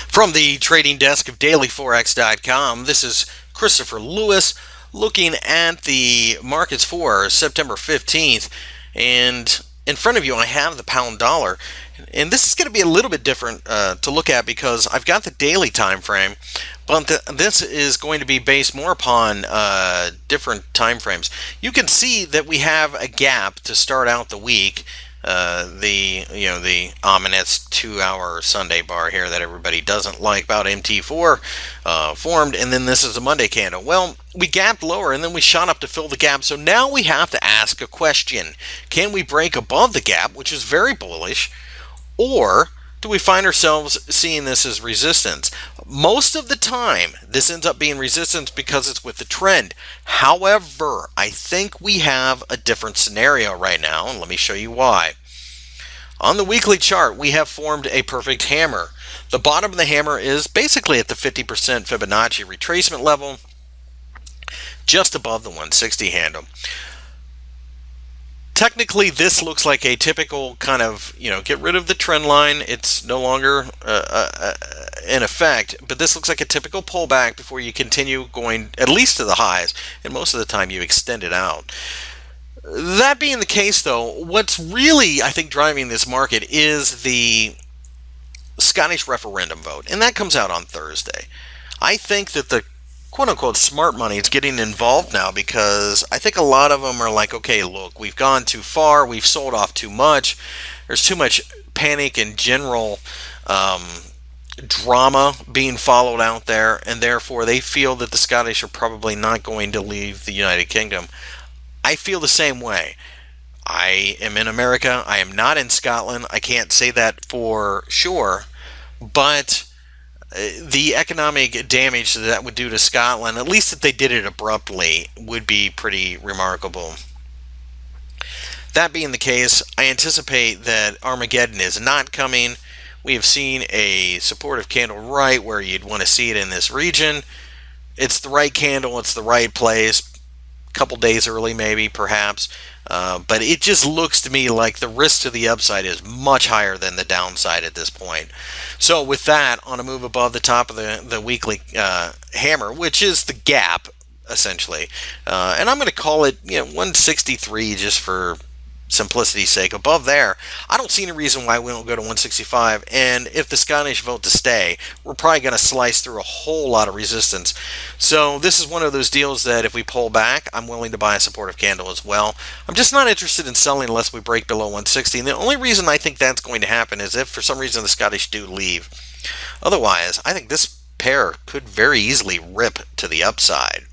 From the trading desk of dailyforex.com, this is Christopher Lewis looking at the markets for September 15th. And in front of you, I have the pound dollar. And this is going to be a little bit different to look at because I've got the daily time frame, but this is going to be based more upon different time frames. You can see that we have a gap to start out the week. The ominous 2-hour Sunday bar here that everybody doesn't like about MT4 formed, and then this is a Monday candle. Well, we gapped lower and then we shot up to fill the gap, so now we have to ask a question. Can we break above the gap, which is very bullish, or do we find ourselves seeing this as resistance? Most of the time, this ends up being resistance because it's with the trend. However, I think we have a different scenario right now, and let me show you why. On the weekly chart, we have formed a perfect hammer. The bottom of the hammer is basically at the 50% Fibonacci retracement level, just above the 160 handle. Technically, this looks like a typical kind of, get rid of the trend line. It's no longer in effect, but this looks like a typical pullback before you continue going at least to the highs, and most of the time you extend it out. That being the case, though, what's really, I think, driving this market is the Scottish referendum vote, and that comes out on Thursday. I think that the quote-unquote smart money is getting involved now because I think a lot of them are like, okay, look, we've gone too far, we've sold off too much, there's too much panic and general drama being followed out there, and therefore they feel that the Scottish are probably not going to leave the United Kingdom. I feel the same way. I am in America, I am not in Scotland, I can't say that for sure, but the economic damage that would do to Scotland, at least if they did it abruptly, would be pretty remarkable. That being the case, I anticipate that Armageddon is not coming. We have seen a supportive candle right where you'd want to see it in this region. It's the right candle, it's the right place. A couple days early maybe, perhaps. But it just looks to me like the risk to the upside is much higher than the downside at this point. So with that, on a move above the top of the weekly hammer, which is the gap, essentially. And I'm going to call it 163 just for simplicity's sake. Above there, I don't see any reason why we don't go to 165. And if the Scottish vote to stay, we're probably going to slice through a whole lot of resistance. So this is one of those deals that if we pull back, I'm willing to buy a supportive candle as well. I'm just not interested in selling unless we break below 160. And the only reason I think that's going to happen is if for some reason the Scottish do leave. Otherwise, I think this pair could very easily rip to the upside.